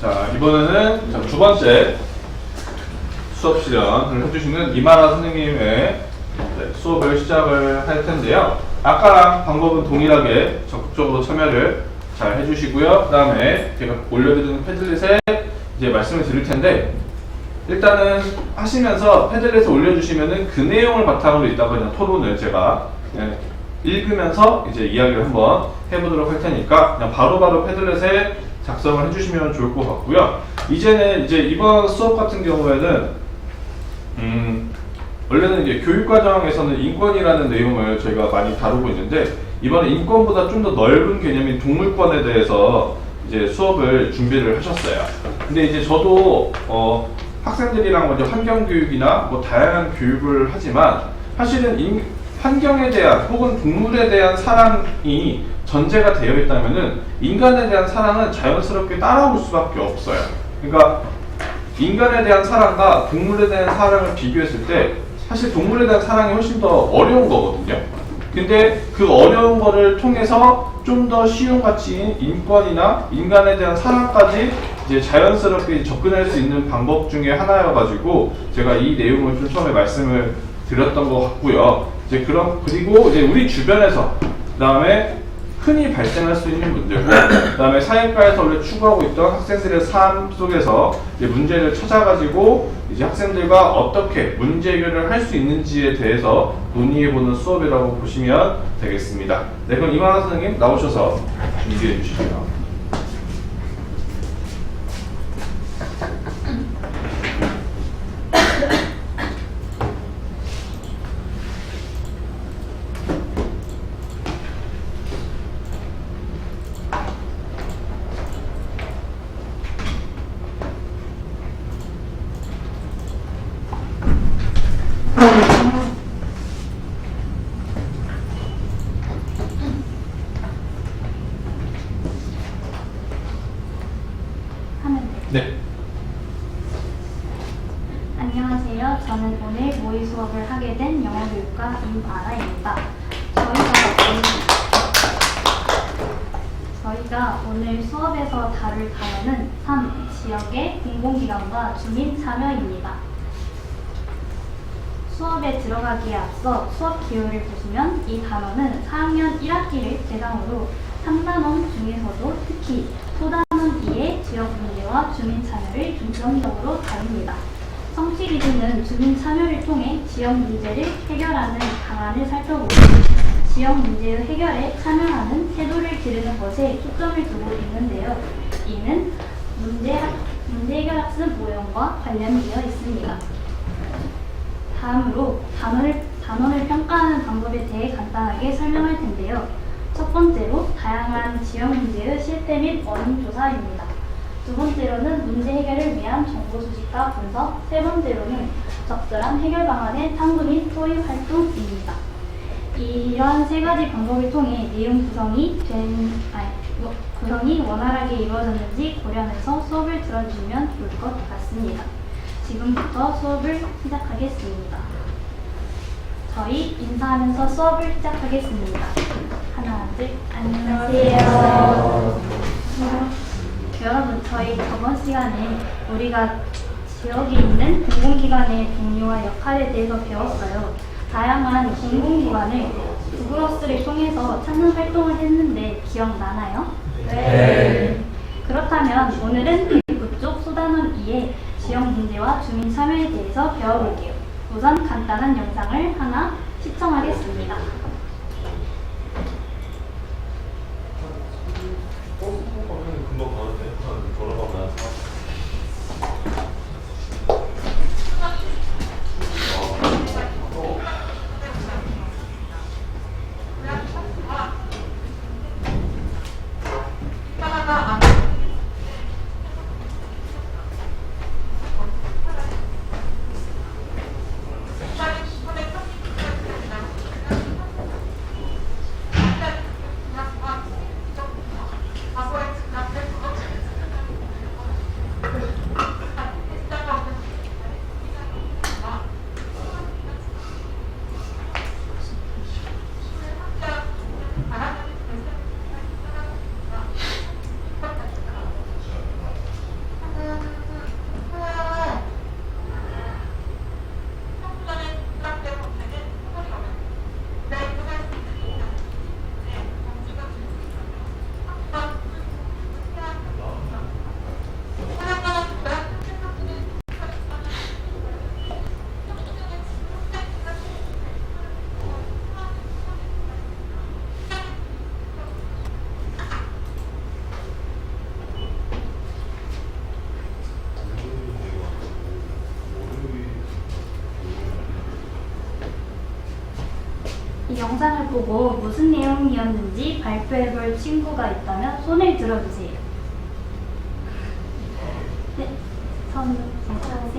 자, 이번에는 두 번째 수업 실현을 해주시는 이마라 선생님의 수업을 시작을 할 텐데요. 아까랑 방법은 동일하게 적극적으로 참여를 잘 해주시고요. 그 다음에 제가 올려드리는 패들릿에 이제 말씀을 드릴 텐데, 일단은 하시면서 패들릿에 올려주시면은 그 내용을 바탕으로 이따가 그냥 토론을 제가 읽으면서 이제 이야기를 한번 해보도록 할 테니까 그냥 바로바로 패들릿에 작성을 해주시면 좋을 것 같고요. 이제는 이제 이번 수업 같은 경우에는 원래는 이제 교육과정에서는 인권이라는 내용을 저희가 많이 다루고 있는데, 이번에 인권보다 좀 더 넓은 개념인 동물권에 대해서 이제 수업을 준비를 하셨어요. 근데 이제 저도 학생들이랑 먼저 환경교육이나 뭐 다양한 교육을 하지만, 사실은 환경에 대한 혹은 동물에 대한 사랑이 전제가 되어 있다면은 인간에 대한 사랑은 자연스럽게 따라올 수밖에 없어요. 그러니까 인간에 대한 사랑과 동물에 대한 사랑을 비교했을 때 사실 동물에 대한 사랑이 훨씬 더 어려운 거거든요. 근데 그 어려운 거를 통해서 좀 더 쉬운 가치인 인권이나 인간에 대한 사랑까지 이제 자연스럽게 접근할 수 있는 방법 중에 하나여가지고 제가 이 내용을 좀 처음에 말씀을 드렸던 것 같고요. 이제 그리고 이제 우리 주변에서, 그 다음에 흔히 발생할 수 있는 문제고, 그 다음에 사회과에서 원래 추구하고 있던 학생들의 삶 속에서 이제 문제를 찾아가지고 이제 학생들과 어떻게 문제 해결을 할 수 있는지에 대해서 논의해보는 수업이라고 보시면 되겠습니다. 네, 그럼 이만화 선생님 나오셔서 준비해 주시고요. 네. 안녕하세요. 저는 오늘 모의 수업을 하게 된 영어교육과 임아라입니다. 저희가 오늘 수업에서 다룰 단어는 3. 지역의 공공기관과 주민 참여입니다. 수업에 들어가기에 앞서 수업 기호를 보시면 이 단어는 4학년 1학기를 대상으로 3단원 중에서도 특히 소단원 2의 지역 문제와 주민 참여를 중점적으로 다룹니다. 성취 기준은 주민 참여를 통해 지역 문제를 해결하는 방안을 살펴보고 지역 문제의 해결에 참여하는 태도를 기르는 것에 초점을 두고 있는데요. 이는 문제 해결 학습 모형과 관련이 되어 있습니다. 다음으로 단원을 평가하는 방법에 대해 간단하게 설명할 텐데요. 첫 번째로 다양한 지역 문제의 실태 및 원인 조사입니다. 두 번째로는 문제 해결을 위한 정보 수집과 분석, 세 번째로는 적절한 해결 방안의 탐구 및 도입 활동입니다. 이러한 세 가지 방법을 통해 내용 구성이 원활하게 이루어졌는지 고려하면서 수업을 들어주시면 좋을 것 같습니다. 지금부터 수업을 시작하겠습니다. 저희 인사하면서 수업을 시작하겠습니다. 하나, 둘, 안녕하세요. 여러분, 저희 저번 시간에 우리가 지역에 있는 공공기관의 종류와 역할에 대해서 배웠어요. 다양한 공공기관을 구글어스를 통해서 찾는 활동을 했는데 기억나나요? 네. 그렇다면 오늘은 북쪽 소단원 2의 지역 문제와 주민 참여에 대해서 배워볼게요. 우선 간단한 영상을 하나 시청하겠습니다. 금방 가는데 돌아가면 영상을 보고 무슨 내용이었는지 발표해볼 친구가 있다면 손을 들어주세요. 네,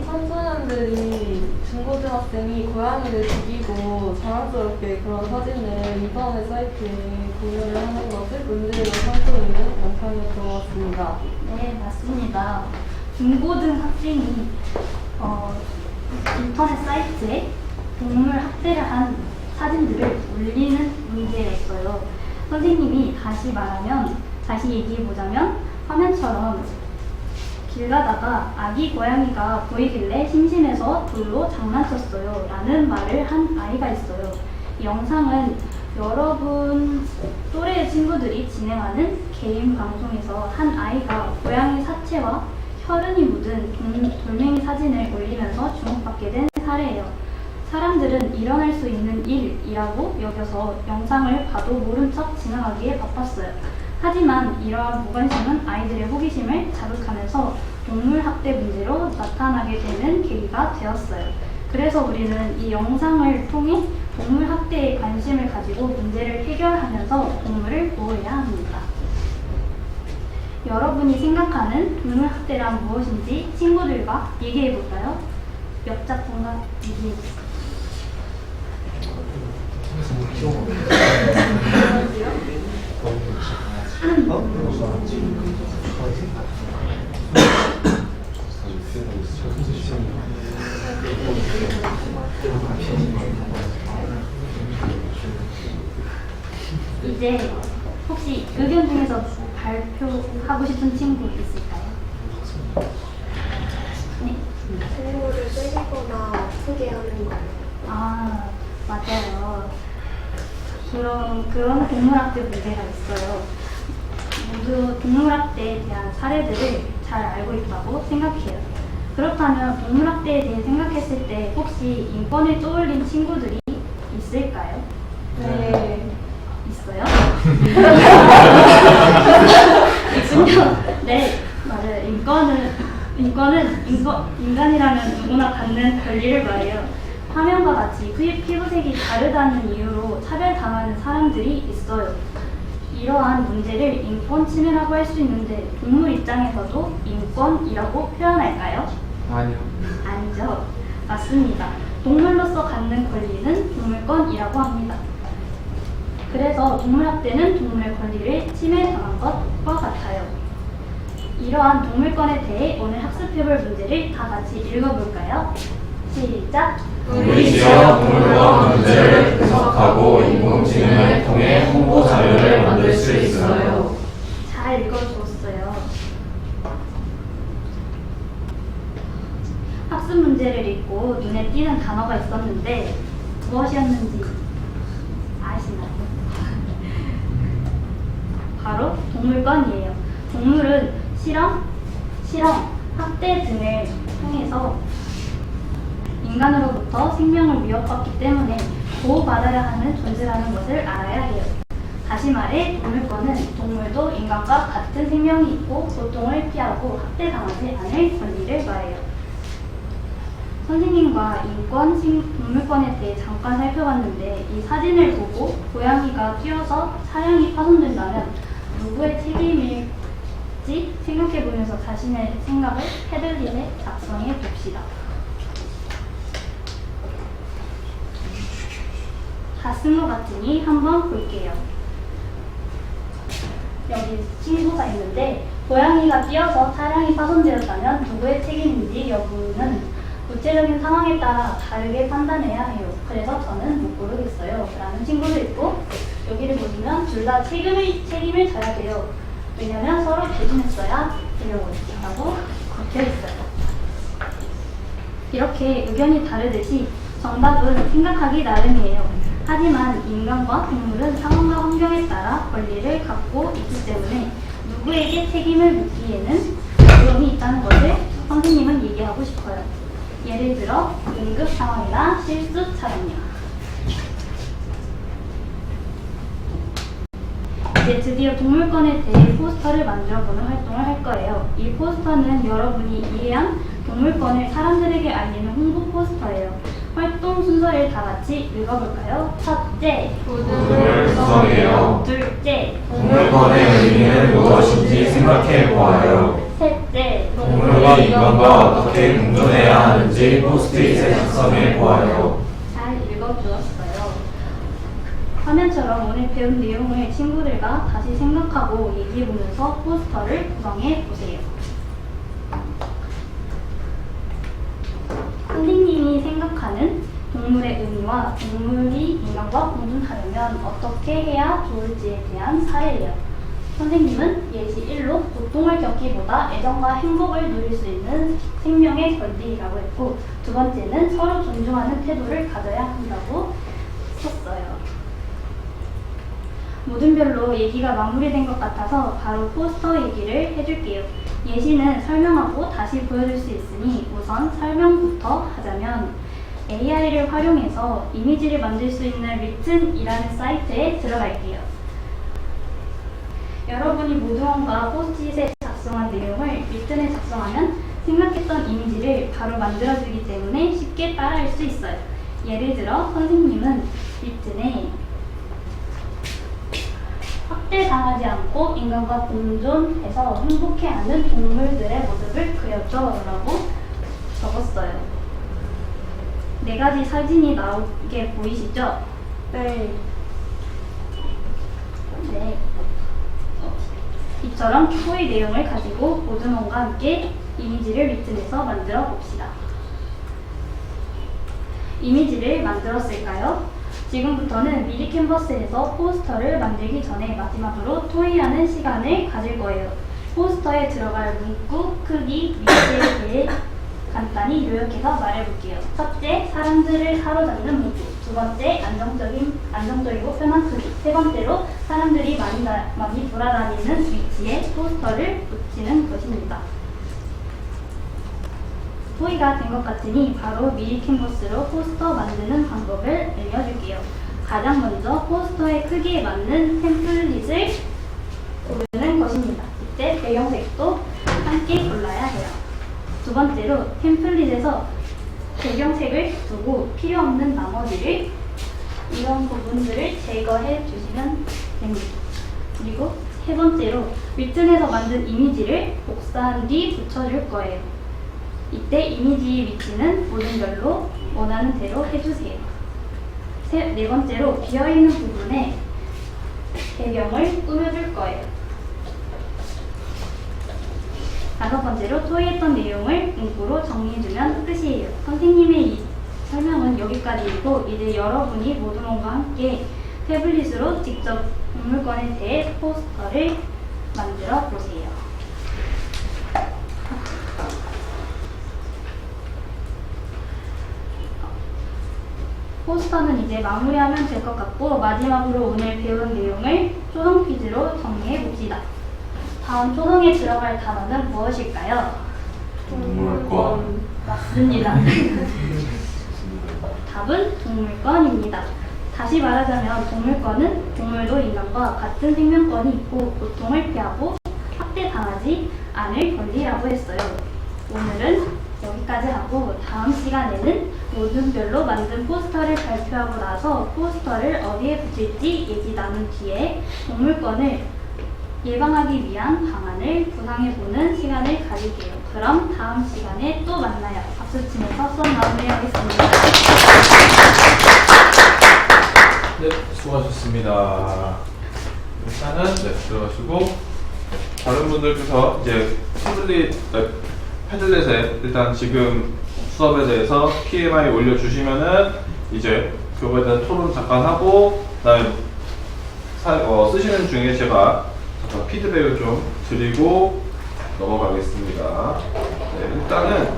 청소년들이 중고등학생이 고양이를 죽이고 자랑스럽게 그런 사진을 인터넷 사이트에 공유를 하는 것을 문제로 삼고 있는 영상이었던 것 같습니다. 네, 맞습니다. 중고등학생이 인터넷 사이트에 동물 학대를 한 사진들을 올리는 문제였어요. 선생님이 다시 얘기해보자면 화면처럼 길 가다가 아기 고양이가 보이길래 심심해서 돌로 장난쳤어요 라는 말을 한 아이가 있어요. 이 영상은 여러분 또래의 친구들이 진행하는 개인 방송에서 한 아이가 고양이 사체와 혈흔이 묻은 돌멩이 사진을 올리면서 주목받게 된 사례예요. 사람들은 일어날 수 있는 일이라고 여겨서 영상을 봐도 모른 척 지나가기에 바빴어요. 하지만 이러한 무관심은 아이들의 호기심을 자극하면서 동물학대 문제로 나타나게 되는 계기가 되었어요. 그래서 우리는 이 영상을 통해 동물학대에 관심을 가지고 문제를 해결하면서 동물을 보호해야 합니다. 여러분이 생각하는 동물학대란 무엇인지 친구들과 얘기해볼까요? 몇 작품과 얘기해볼까요? 이제 혹시 의견 중에서 발표하고 싶은 친구 있을까요? 네. 동물을 때리거나 아프게 하는 거. 아, 맞아요. 그런 동물학대 문제가 있어요. 모두 동물학대에 대한 사례들을 잘 알고 있다고 생각해요. 그렇다면 동물학대에 대해 생각했을 때 혹시 인권을 떠올린 친구들이 있을까요? 네. 있어요? 있군요. 네, 맞아요. 인간이라면 누구나 갖는 권리를 말해요. 화면과 같이 피부색이 다르다는 이유로 차별당하는 사람들이 있어요. 이러한 문제를 인권 침해라고 할 수 있는데 동물 입장에서도 인권이라고 표현할까요? 아니요. 아니죠. 맞습니다. 동물로서 갖는 권리는 동물권이라고 합니다. 그래서 동물학대는 동물의 권리를 침해당한 것과 같아요. 이러한 동물권에 대해 오늘 학습해볼 문제를 다 같이 읽어볼까요? 시작! 우리 지역 동물권 문제를 분석하고 인공지능을 통해 홍보 자료를 만들 수 있어요. 잘 읽어주었어요. 학습 문제를 읽고 눈에 띄는 단어가 있었는데 무엇이었는지 아시나요? 바로 동물권이에요. 동물은 실험, 학대 등을 통해서 인간으로부터 생명을 위협받기 때문에 보호받아야 하는 존재라는 것을 알아야 해요. 다시 말해 동물권은 동물도 인간과 같은 생명이 있고 고통을 피하고 학대당하지 않을 권리를 말해요. 선생님과 동물권에 대해 잠깐 살펴봤는데 이 사진을 보고 고양이가 뛰어서 차량이 파손된다면 누구의 책임일지 생각해보면서 자신의 생각을 패들릿에 작성해 봅시다. 다 쓴 것 같으니 한번 볼게요. 여기 친구가 있는데 고양이가 뛰어서 차량이 파손되었다면 누구의 책임인지 여부는 구체적인 상황에 따라 다르게 판단해야 해요. 그래서 저는 못 고르겠어요. 라는 친구도 있고 여기를 보시면 둘 다 책임을 져야 돼요. 왜냐면 서로 대신했어야 되려고 적혀 있어요. 이렇게 의견이 다르듯이 정답은 생각하기 나름이에요. 하지만 인간과 동물은 상황과 환경에 따라 권리를 갖고 있기 때문에 누구에게 책임을 묻기에는 어려움이 있다는 것을 선생님은 얘기하고 싶어요. 예를 들어 응급 상황이나 실수 촬영이요. 이제 드디어 동물권에 대해 포스터를 만들어보는 활동을 할 거예요. 이 포스터는 여러분이 이해한 동물권을 사람들에게 알리는 홍보 포스터예요. 활동 순서를 다 같이 읽어볼까요? 첫째, 모둠을 구성해요. 둘째, 동물권의 의미는 무엇인지 생각해 보아요. 셋째, 동물과 인간과 어떻게 공존해야 하는지 포스트잇에 작성해 보아요. 잘 읽어주었어요. 화면처럼 오늘 배운 내용을 친구들과 다시 생각하고 얘기해보면서 포스터를 구성해 보세요. 선생님이 생각하는 동물의 의미와 동물이 인간과 공존하려면 어떻게 해야 좋을지에 대한 사례예요. 선생님은 예시 1로 고통을 겪기보다 애정과 행복을 누릴 수 있는 생명의 권리라고 했고, 두 번째는 서로 존중하는 태도를 가져야 한다고 썼어요. 모든 별로 얘기가 마무리된 것 같아서 바로 포스터 얘기를 해줄게요. 예시는 설명하고 다시 보여줄 수 있으니 우선 설명부터 하자면, AI를 활용해서 이미지를 만들 수 있는 리튼이라는 사이트에 들어갈게요. 여러분이 모둠원과 포스트잇에 작성한 내용을 리튼에 작성하면 생각했던 이미지를 바로 만들어주기 때문에 쉽게 따라할 수 있어요. 예를 들어 선생님은 리튼에 학대당하지 않고 인간과 공존해서 행복해하는 동물들의 모습을 그려줘 라고 적었어요. 4가지 사진이 나오게 보이시죠? 네. 네. 이처럼 토의 내용을 가지고 모둠원과 함께 이미지를 리튼에서 만들어 봅시다. 이미지를 만들었을까요? 지금부터는 미리 캔버스에서 포스터를 만들기 전에 마지막으로 토의라는 시간을 가질 거예요. 포스터에 들어갈 문구, 크기, 위치에 대해 간단히 요약해서 말해볼게요. 첫째, 사람들을 사로잡는 문구. 두 번째, 안정적이고 편한 크기. 세 번째로, 사람들이 많이 돌아다니는 위치에 포스터를 붙이는 것입니다. 토의가 된 것 같으니 바로 미리 캔버스로 포스터 만드는 방법을 알려줄게요. 가장 먼저 포스터의 크기에 맞는 템플릿을 고르는 것입니다. 이때 배경색도 함께 골라야 해요. 두 번째로 템플릿에서 배경색을 두고 필요 없는 나머지를 이런 부분들을 제거해 주시면 됩니다. 그리고 세 번째로 리튼에서 만든 이미지를 복사한 뒤 붙여줄 거예요. 이때 이미지의 위치는 모둠별로 원하는 대로 해주세요. 네 번째로 비어있는 부분에 배경을 꾸며줄 거예요. 다섯 번째로 토의했던 내용을 문구로 정리해주면 끝이에요. 선생님의 이 설명은 여기까지이고, 이제 여러분이 모둠원과 함께 태블릿으로 직접 동물권에 대해 포스터를 만들어 보세요. 포스터는 이제 마무리하면 될 것 같고, 마지막으로 오늘 배운 내용을 초성 퀴즈로 정리해 봅시다. 다음 초성에 들어갈 단어는 무엇일까요? 동물권. 맞습니다. 답은 동물권입니다. 다시 말하자면 동물권은 동물도 인간과 같은 생명권이 있고 고통을 피하고 학대당하지 않을 권리라고 했어요. 오늘은 여기까지 하고 다음 시간에는 모둠별로 만든 포스터를 발표하고 나서 포스터를 어디에 붙일지 얘기 나눈 뒤에 동물권을 예방하기 위한 방안을 구상해보는 시간을 가질게요. 그럼 다음 시간에 또 만나요. 박수 치면서 수업 마무리하겠습니다. 네, 수고하셨습니다. 일단은 들어가시고 다른 분들께서 이제 패들렛에 일단 지금 수업에 대해서 PMI 올려주시면은 이제 그거에 대한 토론 잠깐 하고 그다음에 쓰시는 중에 제가 잠깐 피드백을 좀 드리고 넘어가겠습니다. 네, 일단은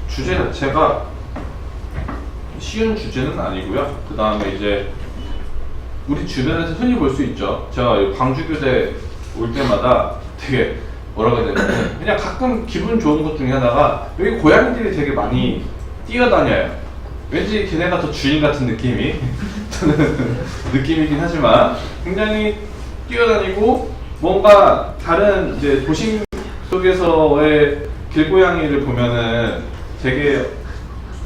주제 자체가 쉬운 주제는 아니고요. 그 다음에 이제 우리 주변에서 흔히 볼 수 있죠. 제가 광주교대 올 때마다 되게 뭐라고 해야 되나, 그냥 가끔 기분 좋은 것 중에 하나가 여기 고양이들이 되게 많이 뛰어다녀요. 왠지 걔네가 더 주인 같은 느낌이 저는 느낌이긴 하지만 굉장히 뛰어다니고 뭔가 다른 이제 도심 속에서의 길고양이를 보면은 되게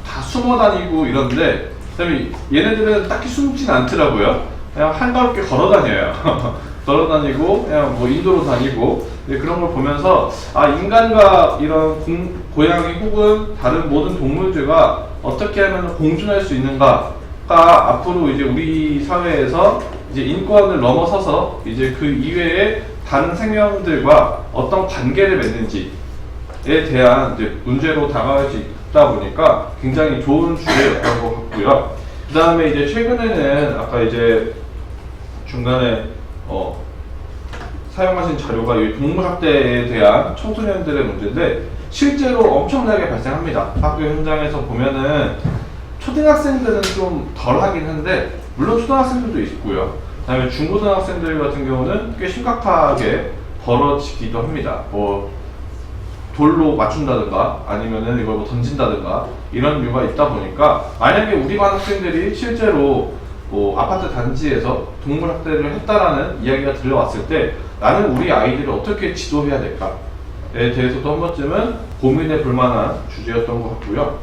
다 숨어 다니고 이런데 그다음에 얘네들은 딱히 숨진 않더라고요. 그냥 한가롭게 걸어 다녀요. 걸어 다니고 그냥 뭐 인도로 다니고 그런 걸 보면서 아 인간과 이런 고양이 혹은 다른 모든 동물들과 어떻게 하면 공존할 수 있는가가 앞으로 이제 우리 사회에서 이제 인권을 넘어서서 이제 그 이외에 다른 생명들과 어떤 관계를 맺는지에 대한 이제 문제로 다가갈 수 있다 보니까 굉장히 좋은 주제였던 것 같고요. 그 다음에 이제 최근에는 아까 이제 중간에 사용하신 자료가 이 동물학대에 대한 청소년들의 문제인데 실제로 엄청나게 발생합니다. 학교 현장에서 보면은 초등학생들은 좀 덜 하긴 한데 물론 초등학생들도 있고요. 그 다음에 중고등학생들 같은 경우는 꽤 심각하게 벌어지기도 합니다. 뭐 돌로 맞춘다든가 아니면은 이걸 뭐 던진다든가 이런 이유가 있다 보니까 만약에 우리 반 학생들이 실제로 뭐 아파트 단지에서 동물 학대를 했다라는 이야기가 들려왔을 때 나는 우리 아이들을 어떻게 지도해야 될까에 대해서도 한 번쯤은 고민해 볼 만한 주제였던 것 같고요.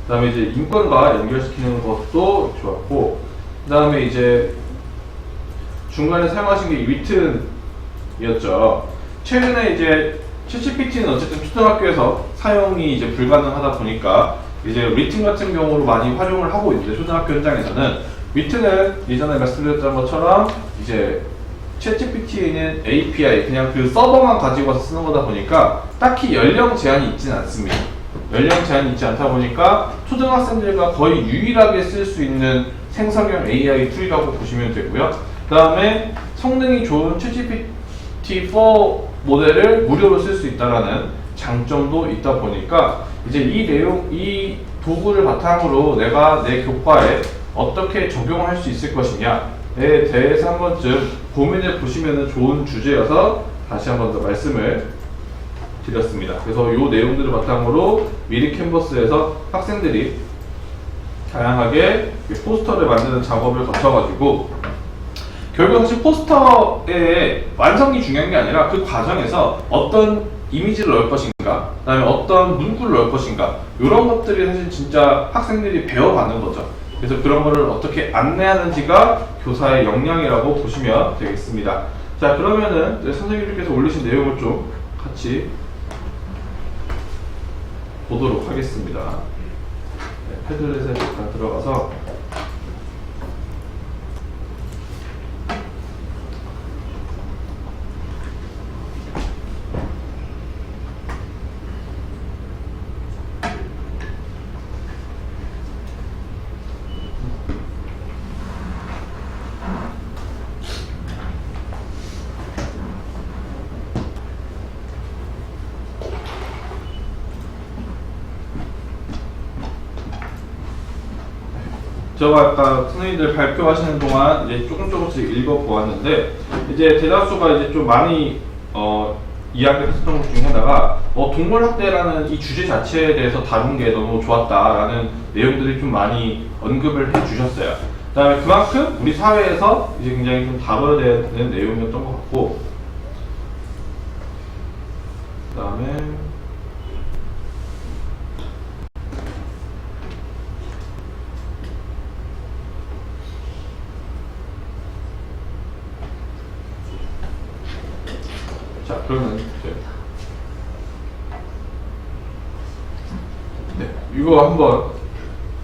그 다음에 이제 인권과 연결시키는 것도 좋았고, 그 다음에 이제 중간에 사용하신 게 위튼이었죠. 최근에 이제 챗GPT는 어쨌든 초등학교에서 사용이 이제 불가능하다 보니까 이제 위튼 같은 경우로 많이 활용을 하고 있는데 초등학교 현장에서는 위튼은 이전에 말씀드렸던 것처럼 이제 챗GPT에는 API 그냥 그 서버만 가지고 와서 쓰는 거다 보니까 딱히 연령 제한이 있지는 않습니다. 연령 제한이 있지 않다 보니까 초등학생들과 거의 유일하게 쓸 수 있는 생성형 AI 툴이라고 보시면 되고요. 그 다음에 성능이 좋은 챗GPT4 모델을 무료로 쓸 수 있다는 장점도 있다 보니까 이제 이 도구를 바탕으로 내가 내 교과에 어떻게 적용할 수 있을 것이냐에 대해서 한 번쯤 고민해 보시면 좋은 주제여서 다시 한 번 더 말씀을 드렸습니다. 그래서 이 내용들을 바탕으로 미리 캔버스에서 학생들이 다양하게 포스터를 만드는 작업을 거쳐가지고 결국 사실 포스터의 완성이 중요한 게 아니라 그 과정에서 어떤 이미지를 넣을 것인가, 그 다음에 어떤 문구를 넣을 것인가 이런 것들이 사실 진짜 학생들이 배워가는 거죠. 그래서 그런 거를 어떻게 안내하는지가 교사의 역량이라고 보시면 되겠습니다. 자, 그러면은 선생님들께서 올리신 내용을 좀 같이 보도록 하겠습니다. 네, 패들렛에 잠깐 들어가서 제가 아까 선생님들 발표하시는 동안 이제 조금씩 읽어보았는데 이제 대다수가 이제 좀 많이 이야기를 했었던 것 중에 하나가 동물학대라는 이 주제 자체에 대해서 다룬 게 너무 좋았다라는 내용들이 좀 많이 언급을 해주셨어요. 그 다음에 그만큼 우리 사회에서 이제 굉장히 좀 다뤄야 되는 내용이었던 것 같고, 그 다음에 자, 그러면 네, 이거 한번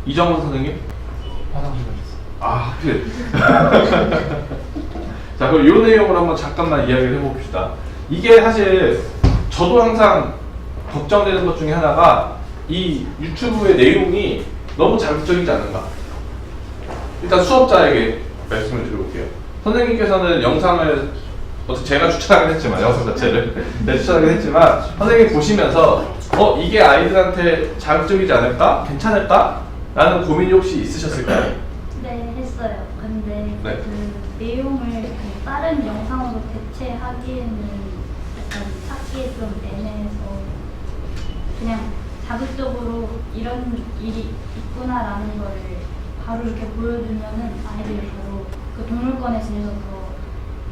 이정훈 선생님. 화장실 가셨어요. 아, 하필. 자, 그럼 이 내용을 한번 잠깐만 이야기를 해봅시다. 이게 사실 저도 항상 걱정되는 것 중에 하나가 이 유튜브의 내용이 너무 자극적이지 않은가. 일단 수업자에게 말씀을 드려볼게요. 선생님께서는 영상을 어떻게 제가 추천하긴 했지만 영상 자체를 네, 추천하긴 했지만 선생님이 보시면서 이게 아이들한테 자극적이지 않을까? 괜찮을까? 라는 고민이 혹시 있으셨을까요? 네, 했어요. 근데 네. 그 내용을 그 다른 영상으로 대체하기에는 약간 찾기에 좀 애매해서 그냥 자극적으로 이런 일이 있구나라는 거를 바로 이렇게 보여주면은 아이들이 바로 그 동물권에 대해서 더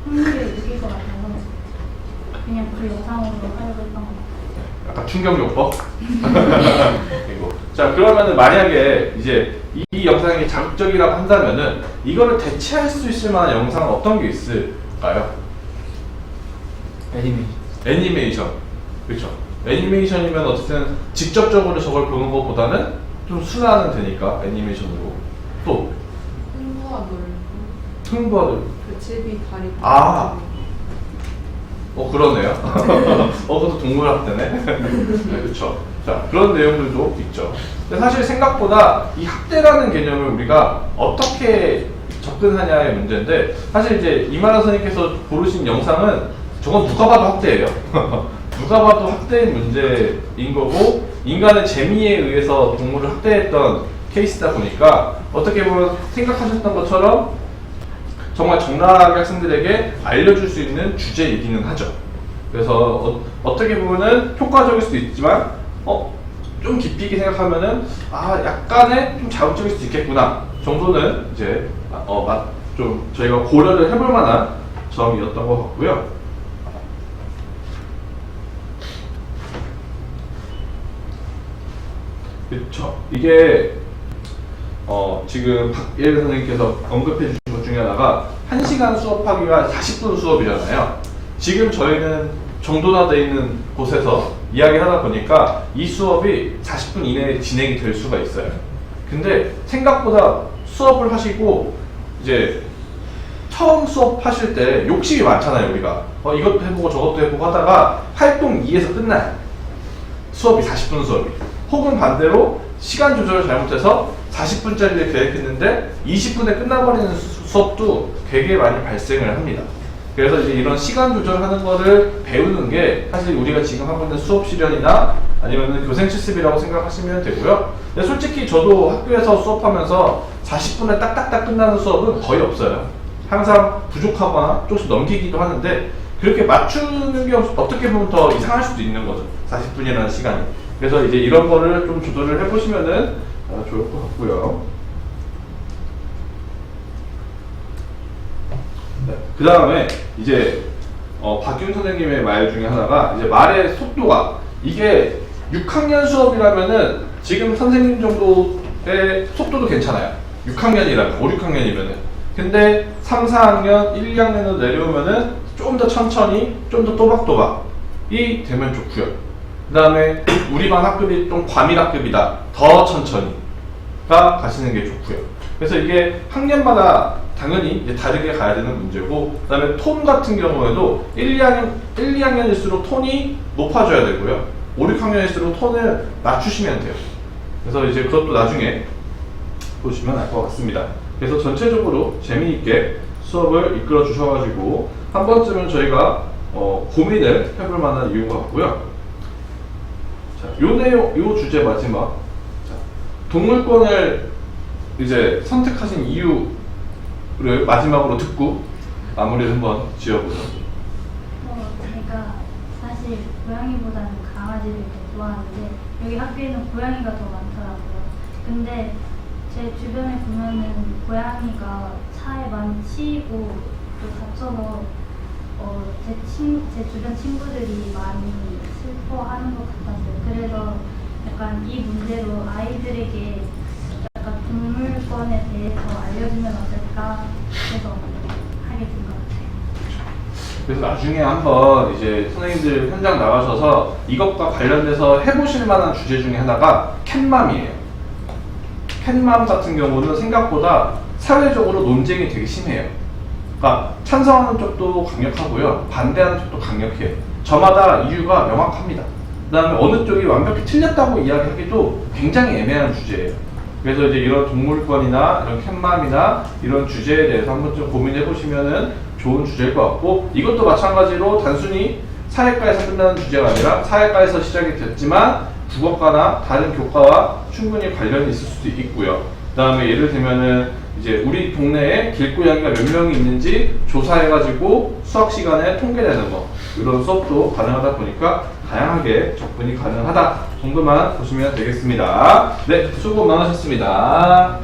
흥미를 느낄 것 같아서 그냥 그 영상으로 하려고 했던 것 같아요. 약간 충격요법. 그리고 자 그러면은 만약에 이제 이 영상이 자극적이라고 한다면은 이거를 대체할 수 있을 만한 영상은 어떤 게 있을까요? 애니메이션. 그렇죠. 애니메이션이면 어쨌든 직접적으로 저걸 보는 것보다는 좀 순화는 되니까 애니메이션으로. 또 흥부와 놀부. 흥부하는. 그 제비 다리. 아. 그러네요. 그것도 동물학대네. 네, 그렇죠. 자, 그런 내용들도 있죠. 근데 사실 생각보다 이 학대라는 개념을 우리가 어떻게 접근하냐의 문제인데, 사실 이제 이만화 선생님께서 고르신 영상은 저건 누가 봐도 학대예요. 누가 봐도 학대의 문제인 거고, 인간의 재미에 의해서 동물을 학대했던 케이스다 보니까 어떻게 보면 생각하셨던 것처럼 정말 적나라하게 학생들에게 알려줄 수 있는 주제이기는 하죠. 그래서 어떻게 보면은 효과적일 수도 있지만 좀 깊이 있게 생각하면은 약간의 좀 자극적일 수도 있겠구나 정도는 이제 좀 저희가 고려를 해볼 만한 점이었던 것 같고요. 그렇죠. 이게 지금 박예일 선생님께서 언급해 주신 것 중에 하나가 1시간 수업하기가 40분 수업이잖아요. 지금 저희는 정돈화되어 있는 곳에서 이야기를 하다 보니까 이 수업이 40분 이내에 진행이 될 수가 있어요. 근데 생각보다 수업을 하시고 이제 처음 수업하실 때 욕심이 많잖아요. 우리가 이것도 해보고 저것도 해보고 하다가 활동 2에서 끝나요. 수업이 40분 수업이. 혹은 반대로 시간 조절을 잘못해서 40분짜리를 계획했는데 20분에 끝나버리는 수업도 되게 많이 발생을 합니다. 그래서 이제 이런 시간 조절하는 거를 배우는 게 사실 우리가 지금 하고 있는 수업 실현이나 아니면 교생 실습이라고 생각하시면 되고요. 근데 솔직히 저도 학교에서 수업하면서 40분에 딱딱딱 끝나는 수업은 거의 없어요. 항상 부족하거나 조금씩 넘기기도 하는데 그렇게 맞추는 게 어떻게 보면 더 이상할 수도 있는 거죠. 40분이라는 시간이. 그래서 이제 이런 거를 좀 조절을 해보시면은 좋을 것 같고요. 네, 그 다음에 이제 박윤 선생님의 말 중에 하나가 이제 말의 속도가 이게 6학년 수업이라면은 지금 선생님 정도의 속도도 괜찮아요. 6학년이라면 5, 6학년이면은. 근데 3, 4학년, 1, 2학년으로 내려오면은 좀 더 천천히, 좀 더 또박또박이 되면 좋고요. 그 다음에 우리 반 학급이 좀 과밀학급이다. 더 천천히가 가시는 게 좋고요. 그래서 이게 학년마다 당연히 이제 다르게 가야 되는 문제고, 그 다음에 톤 같은 경우에도 1, 2학년일수록 톤이 높아져야 되고요. 5, 6학년일수록 톤을 낮추시면 돼요. 그래서 이제 그것도 나중에 보시면 알 것 같습니다. 그래서 전체적으로 재미있게 수업을 이끌어 주셔가지고 한 번쯤은 저희가 고민을 해볼 만한 이유가 같고요. 자, 요 내용, 요 주제 마지막. 자, 동물권을 이제 선택하신 이유를 마지막으로 듣고 마무리를 한번 지어보죠. 제가 사실 고양이보다는 강아지를 더 좋아하는데 여기 학교에는 고양이가 더 많더라고요. 근데 제 주변에 보면은 고양이가 차에 많이 치이고 또 다쳐서 제 주변 친구들이 많이 슬퍼하는 것 같았어요. 그래서 약간 이 문제로 아이들에게 약간 동물권에 대해서 알려주면 어떨까 해서 하게 된 것 같아요. 그래서 나중에 한번 이제 선생님들 현장 나가셔서 이것과 관련돼서 해보실 만한 주제 중에 하나가 캣맘이에요. 캣맘 같은 경우는 생각보다 사회적으로 논쟁이 되게 심해요. 그러니까 찬성하는 쪽도 강력하고요, 반대하는 쪽도 강력해요. 저마다 이유가 명확합니다. 그 다음에 어느 쪽이 완벽히 틀렸다고 이야기하기도 굉장히 애매한 주제예요. 그래서 이제 이런 동물권이나 이런 캣맘이나 이런 주제에 대해서 한번 좀 고민해 보시면은 좋은 주제일 것 같고, 이것도 마찬가지로 단순히 사회과에서 끝나는 주제가 아니라 사회과에서 시작이 됐지만 국어과나 다른 교과와 충분히 관련이 있을 수도 있고요. 그 다음에 예를 들면은 이제 우리 동네에 길고양이가 몇 명이 있는지 조사해가지고 수학 시간에 통계내는 거, 이런 수업도 가능하다 보니까 다양하게 접근이 가능하다 정도만 보시면 되겠습니다. 네, 수고 많으셨습니다.